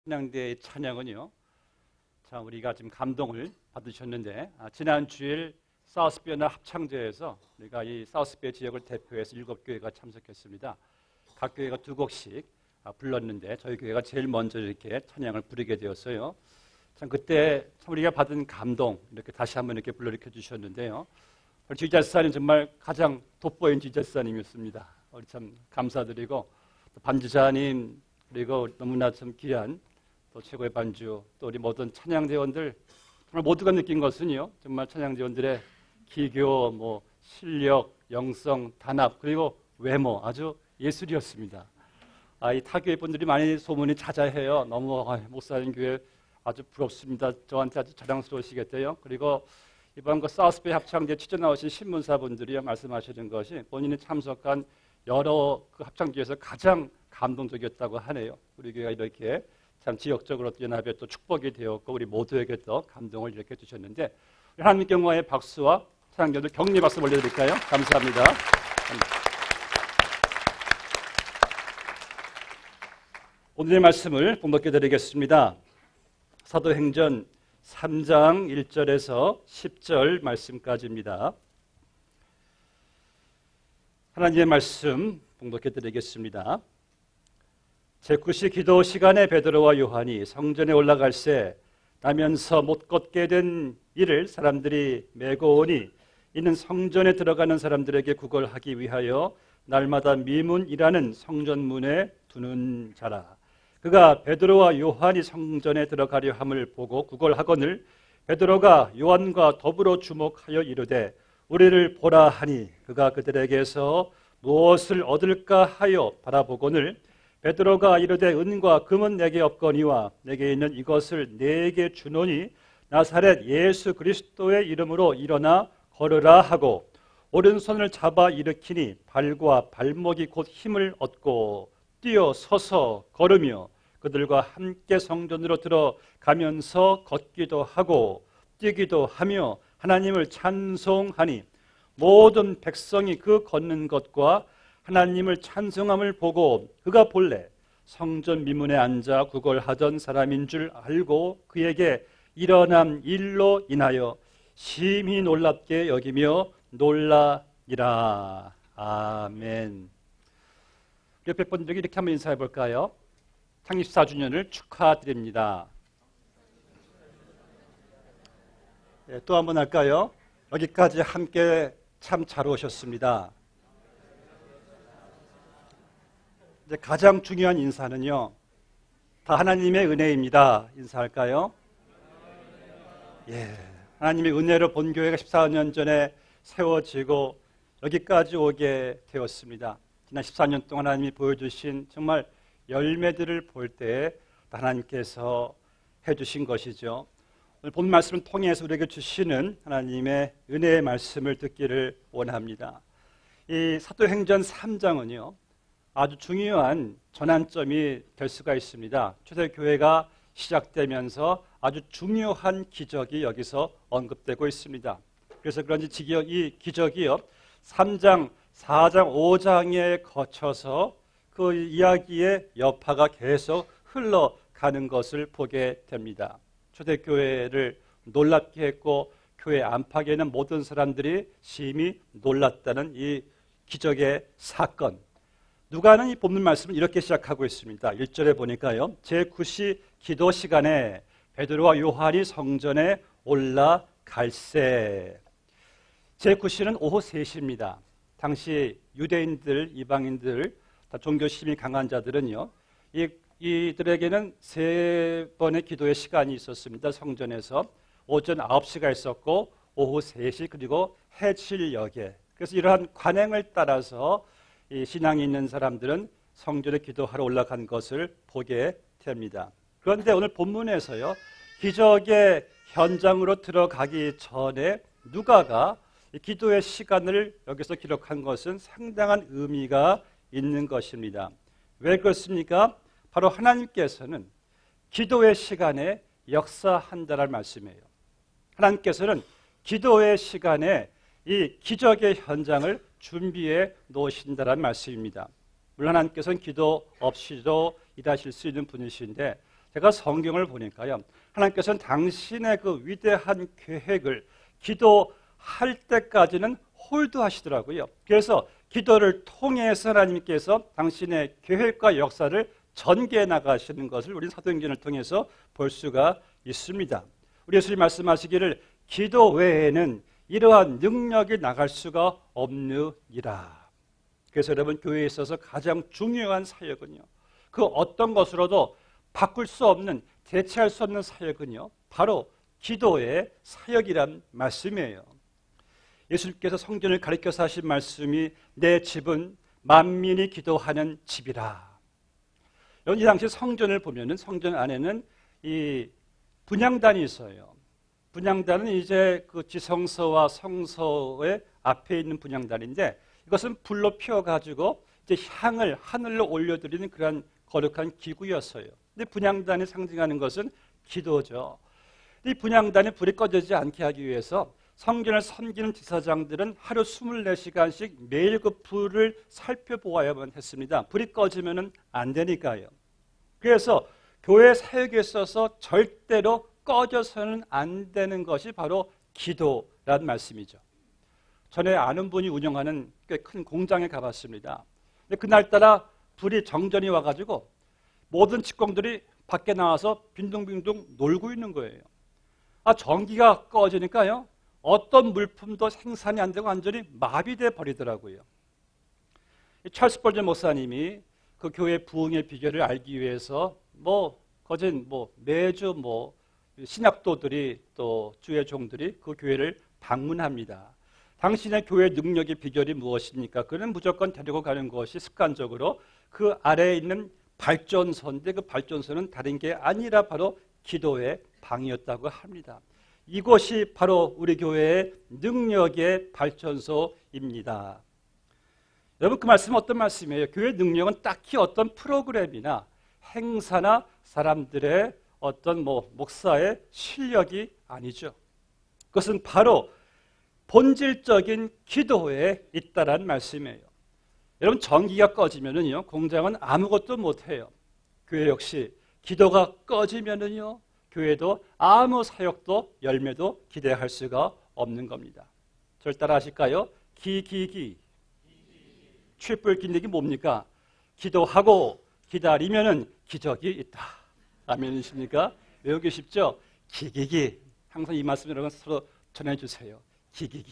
한양대의 찬양은요, 자, 우리가 지금 감동을 받으셨는데, 지난 주일 사우스베어나 합창제에서 우리가 이 사우스베어 지역을 대표해서 7교회가 참석했습니다. 각 교회가 2곡씩 불렀는데 저희 교회가 제일 먼저 이렇게 찬양을 부르게 되었어요. 참 그때 참 우리가 받은 감동 이렇게 다시 한번 이렇게 불러일으켜 주셨는데요. 우리 지휘자사님 정말 가장 돋보인 지휘자사님이었습니다. 우리 참 감사드리고 또 반주자님 그리고 너무나 참 귀한 또 최고의 반주 또 우리 모든 찬양대원들 정말 모두가 느낀 것은요, 정말 찬양대원들의 기교, 실력, 영성, 단합 그리고 외모 아주 예술이었습니다. 이 타교회 분들이 많이 소문이 자자해요. 너무 목사님 교회 아주 부럽습니다. 저한테 아주 자랑스러우시겠대요. 그리고 이번 그 사우스베이 합창제 취재 나오신 신문사분들이 말씀하시는 것이 본인이 참석한 여러 그 합창제에서 가장 감동적이었다고 하네요. 우리 교회가 이렇게 참 지역적으로 연합에 또 축복이 되었고 우리 모두에게 또 감동을 이렇게 주셨는데 하나님께 영광의 박수와 찬양자들 격려 박수 올려드릴까요? 감사합니다. 오늘의 말씀을 봉독해 드리겠습니다. 사도행전 3장 1절에서 10절 말씀까지입니다. 하나님의 말씀 봉독해 드리겠습니다. 제9시 기도 시간에 베드로와 요한이 성전에 올라갈새 나면서 못 걷게 된 이를 사람들이 메고 오니 이는 성전에 들어가는 사람들에게 구걸하기 위하여 날마다 미문이라는 성전문에 두는 자라. 그가 베드로와 요한이 성전에 들어가려 함을 보고 구걸하거늘 베드로가 요한과 더불어 주목하여 이르되 우리를 보라 하니 그가 그들에게서 무엇을 얻을까 하여 바라보거늘 베드로가 이르되 은과 금은 내게 없거니와 내게 있는 이것을 내게 주노니 나사렛 예수 그리스도의 이름으로 일어나 걸으라 하고 오른손을 잡아 일으키니 발과 발목이 곧 힘을 얻고 뛰어 서서 걸으며 그들과 함께 성전으로 들어가면서 걷기도 하고 뛰기도 하며 하나님을 찬송하니 모든 백성이 그 걷는 것과 하나님을 찬송함을 보고 그가 본래 성전 미문에 앉아 구걸하던 사람인 줄 알고 그에게 일어난 일로 인하여 심히 놀랍게 여기며 놀라니라. 아멘. 옆에 분들에게 이렇게 한번 인사해 볼까요? 창립 4주년을 축하드립니다. 네, 또 한번 할까요? 여기까지 함께 참 잘 오셨습니다. 이제 가장 중요한 인사는요, 다 하나님의 은혜입니다. 인사할까요? 예, 하나님의 은혜로 본교회가 14년 전에 세워지고 여기까지 오게 되었습니다. 지난 14년 동안 하나님이 보여주신 정말 열매들을 볼 때 하나님께서 해주신 것이죠. 오늘 본 말씀을 통해서 우리에게 주시는 하나님의 은혜의 말씀을 듣기를 원합니다. 이 사도행전 3장은요, 아주 중요한 전환점이 될 수가 있습니다. 초대교회가 시작되면서 아주 중요한 기적이 여기서 언급되고 있습니다. 그래서 그런지 이 기적이요, 3장, 4장, 5장에 거쳐서 그 이야기의 여파가 계속 흘러가는 것을 보게 됩니다. 초대교회를 놀랍게 했고 교회 안팎에는 모든 사람들이 심히 놀랐다는 이 기적의 사건. 누가는 이 본문 말씀을 이렇게 시작하고 있습니다. 1절에 보니까요, 제9시 기도 시간에 베드로와 요한이 성전에 올라갈새. 제9시는 오후 3시입니다. 당시 유대인들, 이방인들, 다 종교심이 강한 자들은요, 이들에게는 3번의 기도의 시간이 있었습니다. 성전에서 오전 9시가 있었고 오후 3시 그리고 해질녘에. 그래서 이러한 관행을 따라서 이 신앙이 있는 사람들은 성전에 기도하러 올라간 것을 보게 됩니다. 그런데 오늘 본문에서요, 기적의 현장으로 들어가기 전에 누가가 이 기도의 시간을 여기서 기록한 것은 상당한 의미가 있는 것입니다. 왜 그렇습니까? 바로 하나님께서는 기도의 시간에 역사한다는 말씀이에요. 하나님께서는 기도의 시간에 이 기적의 현장을 준비해 놓으신다는 말씀입니다. 물론 하나님께서는 기도 없이도 일하실 수 있는 분이신데 제가 성경을 보니까요, 하나님께서는 당신의 그 위대한 계획을 기도할 때까지는 홀드하시더라고요. 그래서 기도를 통해서 하나님께서 당신의 계획과 역사를 전개해 나가시는 것을 우리 사도행전을 통해서 볼 수가 있습니다. 우리 예수님 말씀하시기를 기도 외에는 이러한 능력이 나갈 수가 없느니라. 그래서 여러분, 교회에 있어서 가장 중요한 사역은요, 그 어떤 것으로도 바꿀 수 없는, 대체할 수 없는 사역은요, 바로 기도의 사역이란 말씀이에요. 예수님께서 성전을 가리켜서 하신 말씀이 내 집은 만민이 기도하는 집이라. 이 당시 성전을 보면은 성전 안에는 이 분향단이 있어요. 분향단은 이제 그 지성소와 성소의 앞에 있는 분향단인데, 이것은 불로 피워가지고 이제 향을 하늘로 올려드리는 그런 거룩한 기구였어요. 근데 분향단이 상징하는 것은 기도죠. 이 분향단에 불이 꺼지지 않게 하기 위해서 성전을 섬기는 지사장들은 하루 24시간씩 매일 그 불을 살펴보아야만 했습니다. 불이 꺼지면 안 되니까요. 그래서 교회 사역에 있어서 절대로 꺼져서는 안 되는 것이 바로 기도라는 말씀이죠. 전에 아는 분이 운영하는 꽤 큰 공장에 가봤습니다. 근데 그날따라 불이 정전이 와가지고 모든 직공들이 밖에 나와서 빈둥빈둥 놀고 있는 거예요. 전기가 꺼지니까요, 어떤 물품도 생산이 안 되고 완전히 마비돼 버리더라고요. 찰스 벌전 목사님이 그 교회 부흥의 비결을 알기 위해서 매주 신학도들이 또 주의 종들이 그 교회를 방문합니다. 당신의 교회 능력의 비결이 무엇입니까? 그는 무조건 데리고 가는 것이 습관적으로 그 아래에 있는 발전소인데, 그 발전소는 다른 게 아니라 바로 기도의 방이었다고 합니다. 이것이 바로 우리 교회의 능력의 발전소입니다. 여러분, 그 말씀은 어떤 말씀이에요? 교회 능력은 딱히 어떤 프로그램이나 행사나 사람들의 어떤 목사의 실력이 아니죠. 그것은 바로 본질적인 기도에 있다라는 말씀이에요. 여러분, 전기가 꺼지면은요, 공장은 아무것도 못해요. 교회 역시 기도가 꺼지면은요, 교회도 아무 사역도 열매도 기대할 수가 없는 겁니다. 저를 따라 하실까요? 트리플 기능이 뭡니까? 기도하고 기다리면은 기적이 있다. 아멘이십니까? 외우기 쉽죠? 기기기. 항상 이 말씀 여러분 서로 전해주세요. 기기기.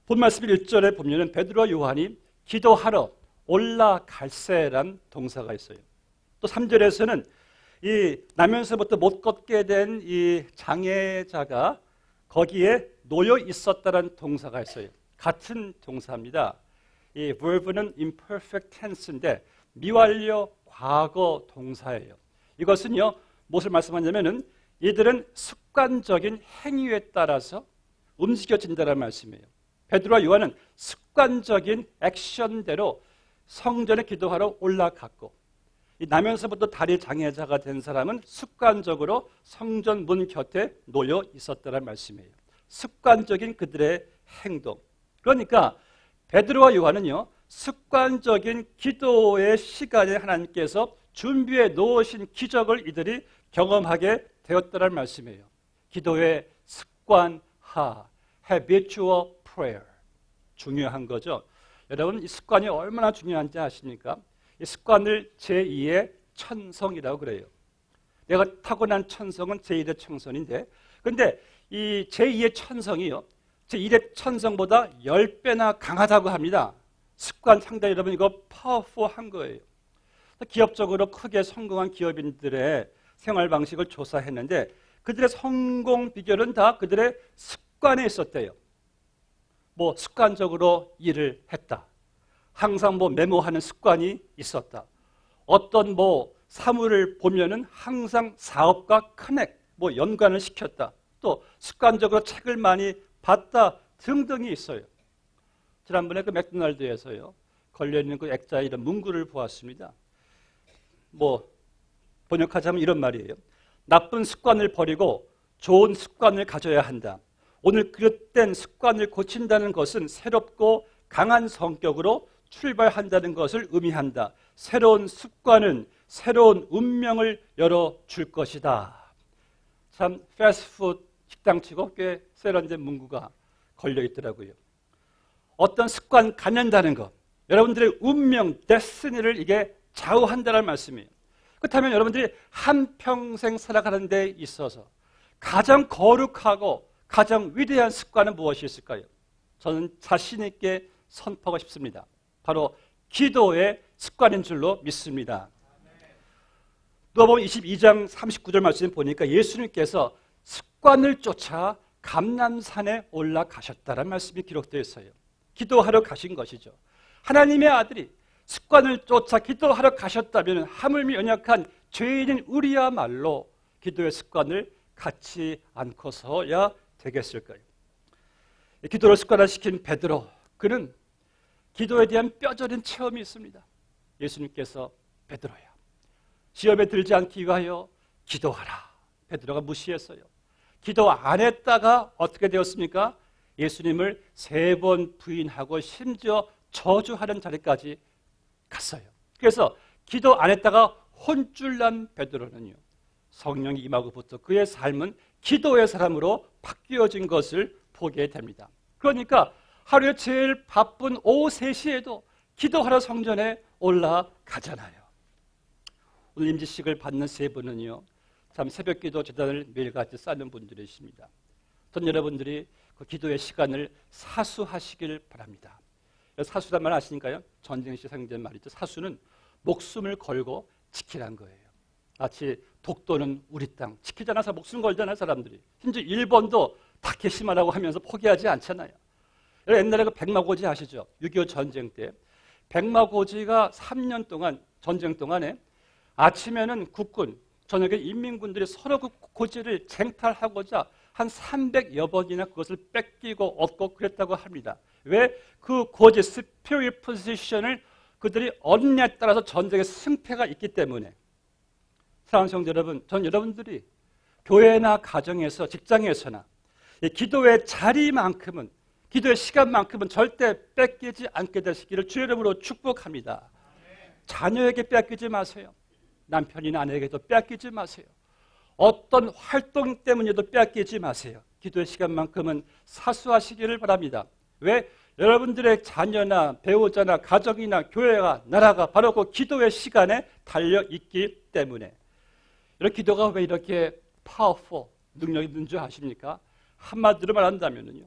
본 말씀 1절에 보면은 베드로와 요한이 기도하러 올라갈새란 동사가 있어요. 또 3절에서는 이 나면서부터 못 걷게 된 이 장애자가 거기에 놓여 있었다는 동사가 있어요. 같은 동사입니다. 이 verb는 imperfect tense인데 미완료 과거 동사예요. 이것은요, 무엇을 말씀하냐면은 이들은 습관적인 행위에 따라서 움직여진다는 말씀이에요. 베드로와 요한은 습관적인 액션대로 성전에 기도하러 올라갔고, 이 나면서부터 다리 장애자가 된 사람은 습관적으로 성전 문 곁에 놓여 있었다는 말씀이에요. 습관적인 그들의 행동. 그러니까 베드로와 요한은요, 습관적인 기도의 시간에 하나님께서 준비해 놓으신 기적을 이들이 경험하게 되었다는 말씀이에요. 기도의 습관화, habitual prayer. 중요한 거죠. 여러분, 이 습관이 얼마나 중요한지 아십니까? 이 습관을 제2의 천성이라고 그래요. 내가 타고난 천성은 제1의 천성인데, 근데 이 제2의 천성이요, 제1의 천성보다 10배나 강하다고 합니다. 습관 상당히 여러분 이거 파워풀한 거예요. 기업적으로 크게 성공한 기업인들의 생활 방식을 조사했는데 그들의 성공 비결은 다 그들의 습관에 있었대요. 습관적으로 일을 했다. 항상 메모하는 습관이 있었다. 어떤 사물을 보면은 항상 사업과 연관을 시켰다. 또 습관적으로 책을 많이 봤다 등등이 있어요. 지난번에 그 맥도날드에서요, 걸려있는 그 액자에 이런 문구를 보았습니다. 번역하자면 이런 말이에요. 나쁜 습관을 버리고 좋은 습관을 가져야 한다. 오늘 그릇된 습관을 고친다는 것은 새롭고 강한 성격으로 출발한다는 것을 의미한다. 새로운 습관은 새로운 운명을 열어줄 것이다. 참 패스트푸드 식당치고 꽤 세련된 문구가 걸려 있더라고요. 어떤 습관 갖는다는 것, 여러분들의 운명, 데스티니를 이게 좌우한다는 말씀이에요. 그렇다면 여러분들이 한평생 살아가는 데 있어서 가장 거룩하고 가장 위대한 습관은 무엇이 있을까요? 저는 자신 있게 선포하고 싶습니다. 바로 기도의 습관인 줄로 믿습니다. 누가복음 22장 39절 말씀 보니까 예수님께서 습관을 쫓아 감람산에 올라가셨다는 말씀이 기록되어 있어요. 기도하러 가신 것이죠. 하나님의 아들이 습관을 쫓아 기도하러 가셨다면 하물며 연약한 죄인인 우리야말로 기도의 습관을 갖지 않고서야 되겠을까요? 기도를 습관화시킨 베드로, 그는 기도에 대한 뼈저린 체험이 있습니다. 예수님께서 베드로야, 시험에 들지 않기 위하여 기도하라. 베드로가 무시했어요. 기도 안 했다가 어떻게 되었습니까? 예수님을 3번 부인하고 심지어 저주하는 자리까지 갔어요. 그래서 기도 안 했다가 혼쭐난 베드로는요, 성령이 임하고부터 그의 삶은 기도의 사람으로 바뀌어진 것을 보게 됩니다. 그러니까 하루에 제일 바쁜 오후 3시에도 기도하러 성전에 올라가잖아요. 오늘 임지식을 받는 3분은요, 참 새벽기도 재단을 매일같이 쌓는 분들이십니다. 전 여러분들이 그 기도의 시간을 사수하시길 바랍니다. 사수란 말 아시니까요? 전쟁 시 사용된 말이죠. 사수는 목숨을 걸고 지키란 거예요. 마치 독도는 우리 땅, 지키지 않아서 목숨 걸잖아요, 사람들이. 심지어 일본도 다케시마라고 하면서 포기하지 않잖아요. 옛날에 그 백마고지 아시죠? 6.25 전쟁 때 백마고지가 3년 동안, 전쟁 동안에 아침에는 국군, 저녁에 인민군들이 서로 그 고지를 쟁탈하고자 한 300여 번이나 그것을 뺏기고 얻고 그랬다고 합니다. 왜? 그 고지, 스피릿 포지션을 그들이 얻냐에 따라서 전쟁의 승패가 있기 때문에. 사랑하는 성도 여러분, 전 여러분들이 교회나 가정에서, 직장에서나 기도의 자리만큼은, 기도의 시간만큼은 절대 뺏기지 않게 되시기를 주의 이름으로 축복합니다. 자녀에게 뺏기지 마세요. 남편이나 아내에게도 뺏기지 마세요. 어떤 활동 때문에도 뺏기지 마세요. 기도의 시간만큼은 사수하시기를 바랍니다. 왜? 여러분들의 자녀나 배우자나 가정이나 교회가, 나라가 바로 그 기도의 시간에 달려있기 때문에. 이런 기도가 왜 이렇게 파워풀, 능력이 있는 줄 아십니까? 한마디로 말한다면요,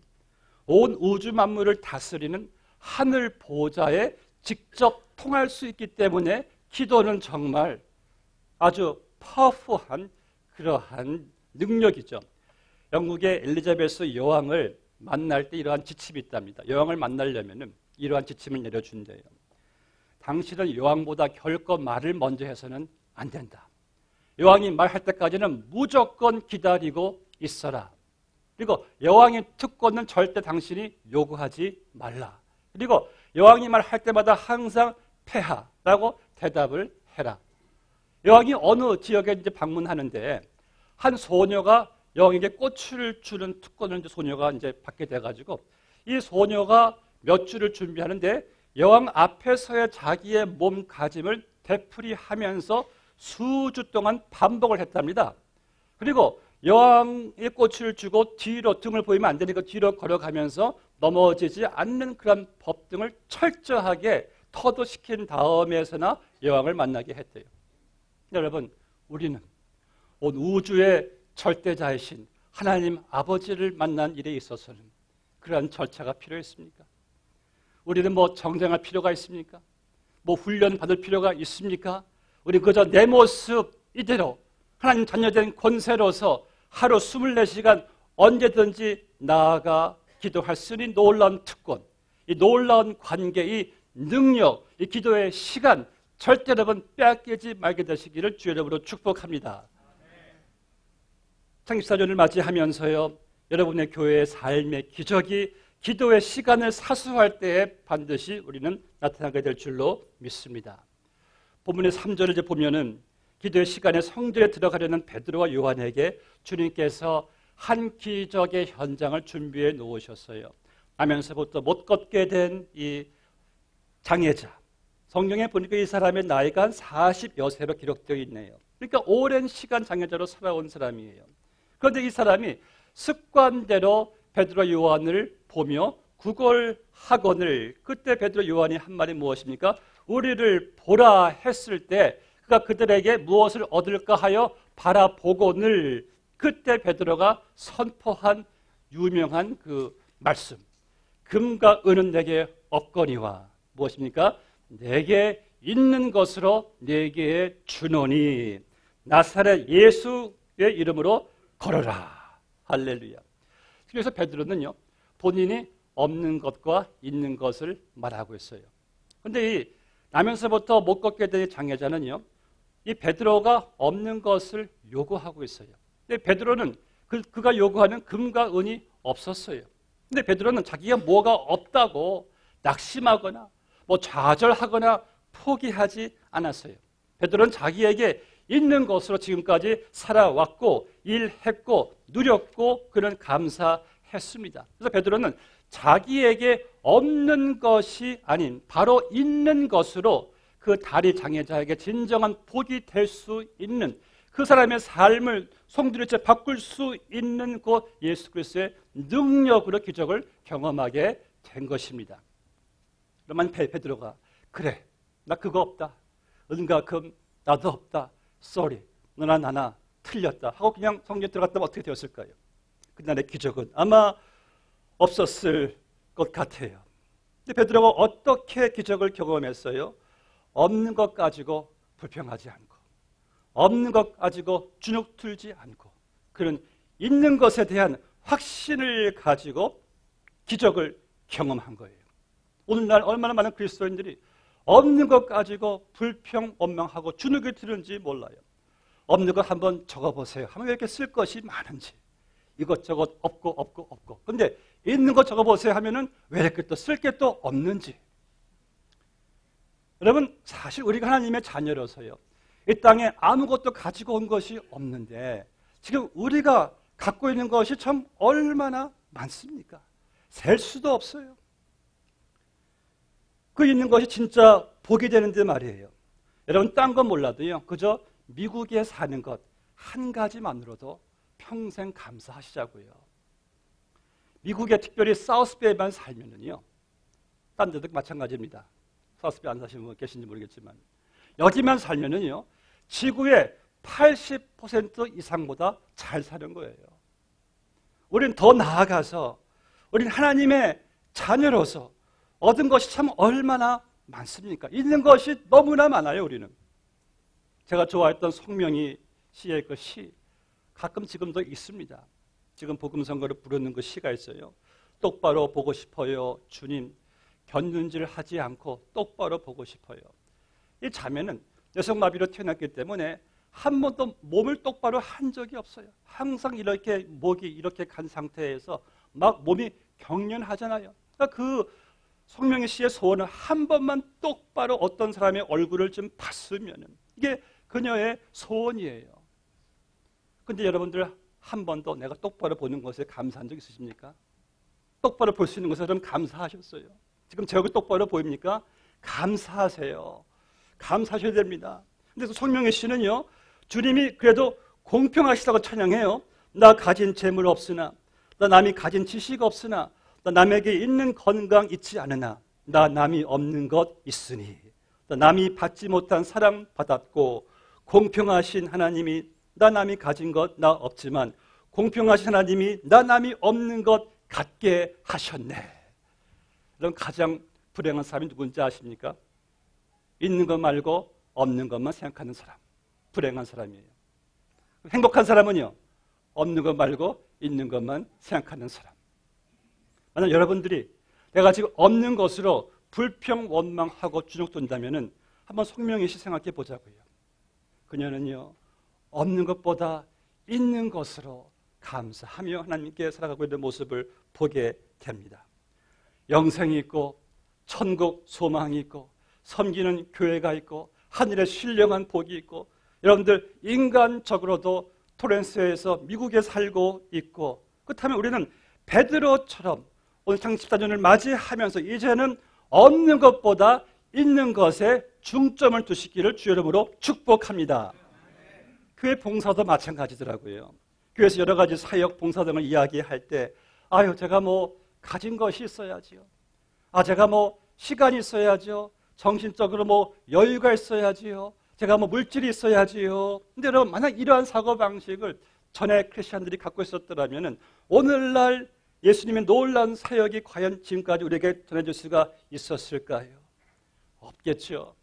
온 우주 만물을 다스리는 하늘 보좌에 직접 통할 수 있기 때문에 기도는 정말 아주 파워풀한 그러한 능력이죠. 영국의 엘리자베스 여왕을 만날 때 이러한 지침이 있답니다. 여왕을 만나려면 이러한 지침을 내려준대요. 당신은 여왕보다 결코 말을 먼저 해서는 안 된다. 여왕이 말할 때까지는 무조건 기다리고 있어라. 그리고 여왕의 특권은 절대 당신이 요구하지 말라. 그리고 여왕이 말할 때마다 항상 폐하라고 대답을 해라. 여왕이 어느 지역에 이제 방문하는데 한 소녀가 여왕에게 꽃을 주는 특권을 이제 소녀가 이제 받게 돼가지고 이 소녀가 몇 주를 준비하는데 여왕 앞에서의 자기의 몸가짐을 되풀이하면서 수주 동안 반복을 했답니다. 그리고 여왕의 꽃을 주고 뒤로 등을 보이면 안 되니까 뒤로 걸어가면서 넘어지지 않는 그런 법 등을 철저하게 터득시킨 다음에서나 여왕을 만나게 했대요. 여러분, 우리는 온 우주의 절대자이신 하나님 아버지를 만난 일에 있어서는 그러한 절차가 필요했습니까? 우리는 뭐 정정할 필요가 있습니까? 뭐 훈련 받을 필요가 있습니까? 우리 그저 내 모습 이대로 하나님 자녀된 권세로서 하루 24시간 언제든지 나아가 기도할 수 있는 놀라운 특권, 이 놀라운 관계, 이 능력, 이 기도의 시간 절대 여러분 빼앗기지 말게 되시기를 주의 이름으로 축복합니다. 창립4주년을 맞이하면서요, 여러분의 교회의 삶의 기적이 기도의 시간을 사수할 때에 반드시 우리는 나타나게 될 줄로 믿습니다. 본문의 3절을 이제 보면은 기도의 시간에 성전에 들어가려는 베드로와 요한에게 주님께서 한 기적의 현장을 준비해 놓으셨어요. 하면서부터 못 걷게 된 이 장애자, 성경에 보니까 이 사람의 나이가 한 40여 세로 기록되어 있네요. 그러니까 오랜 시간 장애자로 살아온 사람이에요. 그런데 이 사람이 습관대로 베드로 요한을 보며 구걸 학원을, 그때 베드로 요한이 한 말이 무엇입니까? 우리를 보라 했을 때 그가 그들에게 무엇을 얻을까 하여 바라보고늘, 그때 베드로가 선포한 유명한 그 말씀, 금과 은은 내게 없거니와 무엇입니까? 내게 있는 것으로 내게 주노니 나사렛 예수의 이름으로 걸어라. 할렐루야. 그래서 베드로는요, 본인이 없는 것과 있는 것을 말하고 있어요. 그런데 이 나면서부터 못 걷게 된 장애자는요, 이 베드로가 없는 것을 요구하고 있어요. 근데 베드로는 그가 요구하는 금과 은이 없었어요. 근데 베드로는 자기가 뭐가 없다고 낙심하거나 뭐 좌절하거나 포기하지 않았어요. 베드로는 자기에게 있는 것으로 지금까지 살아왔고 일했고 누렸고 그는 감사했습니다. 그래서 베드로는 자기에게 없는 것이 아닌 바로 있는 것으로 그 다리 장애자에게 진정한 복이 될 수 있는, 그 사람의 삶을 송두리째 바꿀 수 있는 그 예수 그리스도의 능력으로 기적을 경험하게 된 것입니다. 그러면 베드로가 그래, 나 그거 없다, 은과 금 나도 없다, 쏘리, 너나 나나 틀렸다 하고 그냥 성경에 들어갔다면 어떻게 되었을까요? 그날의 기적은 아마 없었을 것 같아요. 근데 베드로가 어떻게 기적을 경험했어요? 없는 것 가지고 불평하지 않고, 없는 것 가지고 주눅 들지 않고, 그는 있는 것에 대한 확신을 가지고 기적을 경험한 거예요. 오늘날 얼마나 많은 그리스도인들이 없는 것 가지고 불평, 원망하고 주눅이 드는지 몰라요. 없는 것 한번 적어보세요. 하면 왜 이렇게 쓸 것이 많은지. 이것저것 없고. 그런데 있는 것 적어보세요 하면은 왜 이렇게 또 쓸 게 또 없는지. 여러분, 사실 우리가 하나님의 자녀로서요, 이 땅에 아무것도 가지고 온 것이 없는데 지금 우리가 갖고 있는 것이 참 얼마나 많습니까? 셀 수도 없어요. 그 있는 것이 진짜 복이 되는데 말이에요. 여러분, 딴 건 몰라도요, 그저 미국에 사는 것 한 가지만으로도 평생 감사하시자고요. 미국에 특별히 사우스베이만 살면은요, 딴 데도 마찬가지입니다. 사우스베이 안 사시는 분 계신지 모르겠지만 여기만 살면은요, 지구의 80% 이상보다 잘 사는 거예요. 우리는 더 나아가서 우리는 하나님의 자녀로서 얻은 것이 참 얼마나 많습니까? 있는 것이 너무나 많아요. 우리는. 제가 좋아했던 송명희 씨의 그 시, 가끔 지금도 있습니다. 지금 복음선거를 부르는 그 시가 있어요. 똑바로 보고 싶어요, 주님. 곁눈질 하지 않고 똑바로 보고 싶어요. 이 자매는 뇌성마비로 태어났기 때문에 한 번도 몸을 똑바로 한 적이 없어요. 항상 이렇게 목이 이렇게 간 상태에서 막 몸이 경련하잖아요. 그러니까 그 송명희 씨의 소원은 한 번만 똑바로 어떤 사람의 얼굴을 좀 봤으면, 이게 그녀의 소원이에요. 근데 여러분들 한 번도 내가 똑바로 보는 것에 감사한 적 있으십니까? 똑바로 볼 수 있는 것에 좀 감사하셨어요? 지금 제 얼굴 똑바로 보입니까? 감사하세요. 감사하셔야 됩니다. 근데 송명희 씨는요, 주님이 그래도 공평하시다고 찬양해요. 나 가진 재물 없으나, 나 남이 가진 지식 없으나, 나 남에게 있는 건강 있지 않으나, 나 남이 없는 것 있으니, 나 남이 받지 못한 사랑 받았고, 공평하신 하나님이 나 남이 가진 것 나 없지만 공평하신 하나님이 나 남이 없는 것 갖게 하셨네. 그럼 가장 불행한 사람이 누군지 아십니까? 있는 것 말고 없는 것만 생각하는 사람, 불행한 사람이에요. 행복한 사람은요, 없는 것 말고 있는 것만 생각하는 사람. 만약 여러분들이 내가 지금 없는 것으로 불평, 원망하고 주눅 든다면은 한번 송명희 씨 생각해 보자고요. 그녀는요, 없는 것보다 있는 것으로 감사하며 하나님께 살아가고 있는 모습을 보게 됩니다. 영생이 있고 천국 소망이 있고 섬기는 교회가 있고 하늘의 신령한 복이 있고, 여러분들 인간적으로도 토렌스에서 미국에 살고 있고, 그렇다면 우리는 베드로처럼 오늘 창립 14년을 맞이하면서 이제는 없는 것보다 있는 것에 중점을 두시기를 주 이름으로 축복합니다. 교회 봉사도 마찬가지더라고요. 교회에서 여러 가지 사역 봉사 등을 이야기할 때 제가 가진 것이 있어야지요. 제가 시간이 있어야죠. 정신적으로 여유가 있어야지요. 제가 물질이 있어야지요. 근데 여러분, 만약 이러한 사고방식을 전에 크리스천들이 갖고 있었더라면 오늘날 예수님의 놀라운 사역이 과연 지금까지 우리에게 전해질 수가 있었을까요? 없겠죠.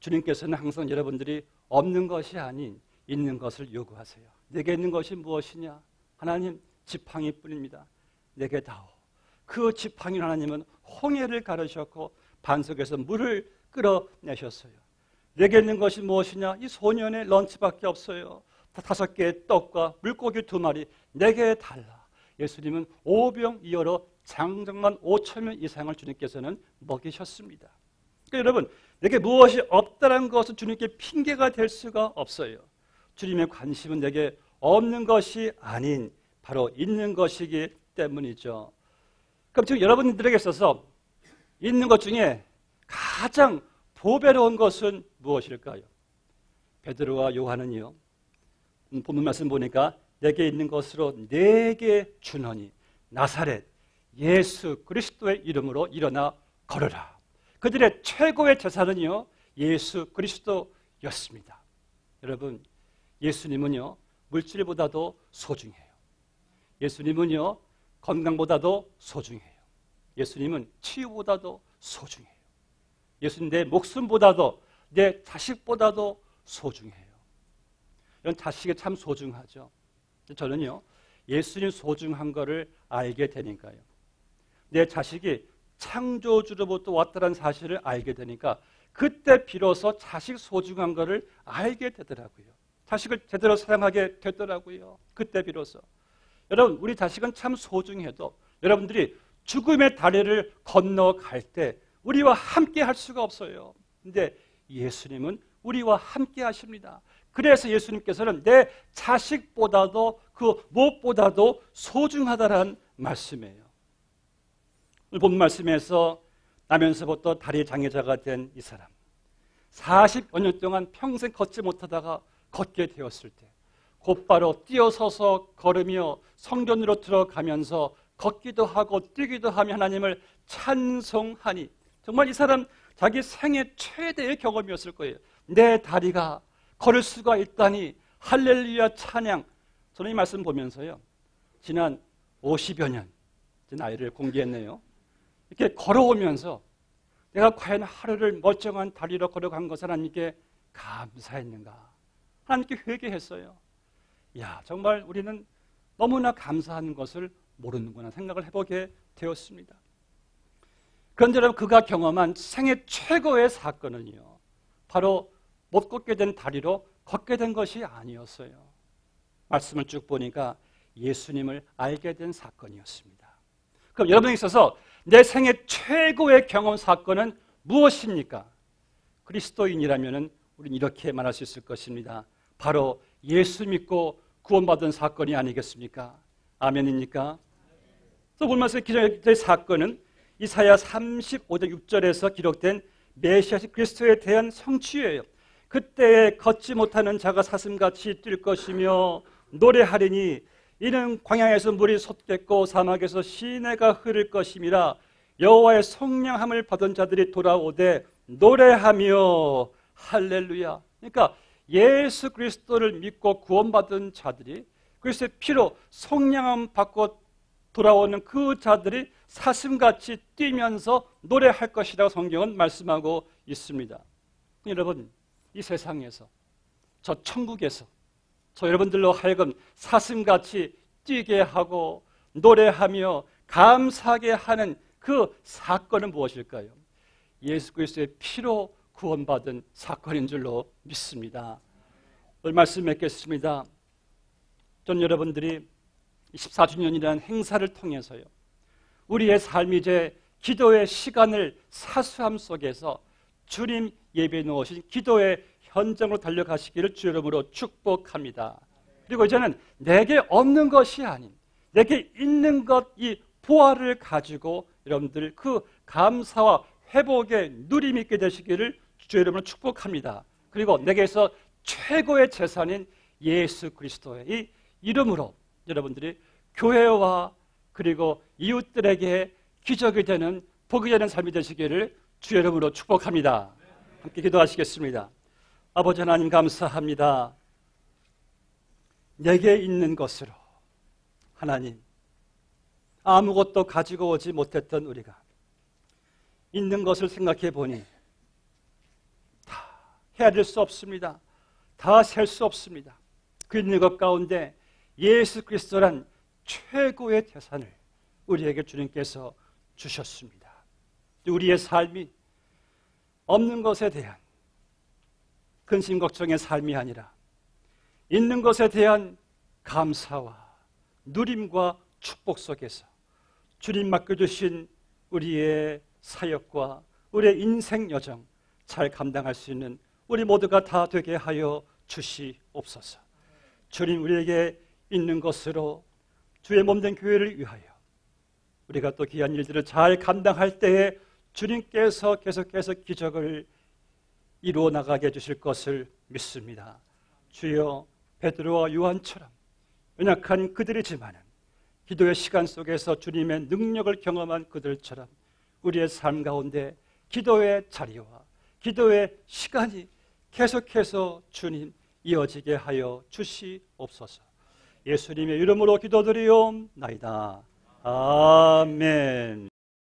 주님께서는 항상 여러분들이 없는 것이 아닌 있는 것을 요구하세요. 내게 있는 것이 무엇이냐? 하나님, 지팡이 뿐입니다. 내게 다오. 그 지팡이 하나님은 홍해를 가르셨고 반석에서 물을 끌어내셨어요. 내게 있는 것이 무엇이냐? 이 소년의 런치밖에 없어요. 5개의 떡과 물고기 2마리 내게 달라. 예수님은 오병이어로 장정만 5,000명 이상을 주님께서는 먹이셨습니다. 그러니까 여러분, 내게 무엇이 없다는 것은 주님께 핑계가 될 수가 없어요. 주님의 관심은 내게 없는 것이 아닌 바로 있는 것이기 때문이죠. 그럼 지금 여러분들에게 있어서 있는 것 중에 가장 보배로운 것은 무엇일까요? 베드로와 요한은요, 본문 말씀 보니까 내게 있는 것으로 내게 주노니 나사렛 예수 그리스도의 이름으로 일어나 걸어라. 그들의 최고의 재산은요, 예수 그리스도였습니다. 여러분, 예수님은요, 물질보다도 소중해요. 예수님은요, 건강보다도 소중해요. 예수님은 치유보다도 소중해요. 예수님 내 목숨보다도 내 자식보다도 소중해요. 이런 자식이 참 소중하죠. 저는요, 예수님 소중한 거를 알게 되니까요. 내 자식이 창조주로부터 왔다는 사실을 알게 되니까 그때 비로소 자식 소중한 거를 알게 되더라고요. 자식을 제대로 사랑하게 되더라고요. 그때 비로소. 여러분, 우리 자식은 참 소중해도 여러분들이 죽음의 다리를 건너갈 때 우리와 함께 할 수가 없어요. 근데 예수님은 우리와 함께 하십니다. 그래서 예수님께서는 내 자식보다도 그 무엇보다도 소중하다는 말씀이에요. 오늘 본 말씀에서 나면서부터 다리 장애자가 된 이 사람, 40여 년 동안 평생 걷지 못하다가 걷게 되었을 때 곧바로 뛰어서서 걸으며 성전으로 들어가면서 걷기도 하고 뛰기도 하며 하나님을 찬송하니, 정말 이 사람 자기 생애 최대의 경험이었을 거예요. 내 다리가 걸을 수가 있다니 할렐루야 찬양. 저는 이 말씀 보면서요, 지난 50여 년 나이를 공개했네요. 이렇게 걸어오면서 내가 과연 하루를 멀쩡한 다리로 걸어간 것을 하나님께 감사했는가, 하나님께 회개했어요. 정말 우리는 너무나 감사한 것을 모르는구나 생각을 해보게 되었습니다. 그런데 여러분, 그가 경험한 생애 최고의 사건은요, 바로 못 걷게 된 다리로 걷게 된 것이 아니었어요. 말씀을 쭉 보니까 예수님을 알게 된 사건이었습니다. 그럼 여러분에 있어서 내 생애 최고의 경험 사건은 무엇입니까? 그리스도인이라면 우리는 이렇게 말할 수 있을 것입니다. 바로 예수 믿고 구원받은 사건이 아니겠습니까? 아멘입니까? 그래서 오늘 말씀의 기존의 사건은 이사야 35장 6절에서 기록된 메시아식 그리스도에 대한 성취예요. 그때에 걷지 못하는 자가 사슴같이 뛸 것이며 노래하리니 이는 광야에서 물이 솟겠고 사막에서 시내가 흐를 것임이라. 여호와의 속량함을 받은 자들이 돌아오되 노래하며 할렐루야. 그러니까 예수 그리스도를 믿고 구원받은 자들이, 그리스도의 피로 속량함 받고 돌아오는 그 자들이 사슴같이 뛰면서 노래할 것이라고 성경은 말씀하고 있습니다. 여러분, 이 세상에서, 저 천국에서 저 여러분들로 하여금 사슴같이 뛰게 하고 노래하며 감사하게 하는 그 사건은 무엇일까요? 예수 그리스도의 피로 구원받은 사건인 줄로 믿습니다. 오늘 말씀 맺겠습니다. 전 여러분들이 14주년이라는 행사를 통해서요, 우리의 삶이 이제 기도의 시간을 사수함 속에서 주님 예배에 놓으신 기도의 현장으로 달려가시기를 주 이름으로 축복합니다. 그리고 이제는 내게 없는 것이 아닌 내게 있는 것, 이 보화를 가지고 여러분들 그 감사와 회복의 누림이 있게 되시기를 주 이름으로 축복합니다. 그리고 내게서 최고의 재산인 예수 그리스도의 이 이름으로 여러분들이 교회와 그리고 이웃들에게 기적이 되는 복이 되는 삶이 되시기를 주 이름으로 축복합니다. 함께 기도하시겠습니다. 아버지 하나님 감사합니다. 내게 있는 것으로 하나님 아무것도 가지고 오지 못했던 우리가 있는 것을 생각해 보니 다 헤아릴 수 없습니다. 다 셀 수 없습니다. 그 있는 것 가운데 예수 그리스도란 최고의 재산을 우리에게 주님께서 주셨습니다. 우리의 삶이 없는 것에 대한 근심 걱정의 삶이 아니라 있는 것에 대한 감사와 누림과 축복 속에서 주님 맡겨주신 우리의 사역과 우리의 인생 여정 잘 감당할 수 있는 우리 모두가 다 되게 하여 주시옵소서. 주님 우리에게 있는 것으로 주의 몸된 교회를 위하여 우리가 또 귀한 일들을 잘 감당할 때에 주님께서 계속해서 기적을 이루어 나가게 해주실 것을 믿습니다. 주여 베드로와 요한처럼 연약한 그들이지만 기도의 시간 속에서 주님의 능력을 경험한 그들처럼 우리의 삶 가운데 기도의 자리와 기도의 시간이 계속해서 주님 이어지게 하여 주시옵소서. 예수님의 이름으로 기도드리옵나이다. 아멘.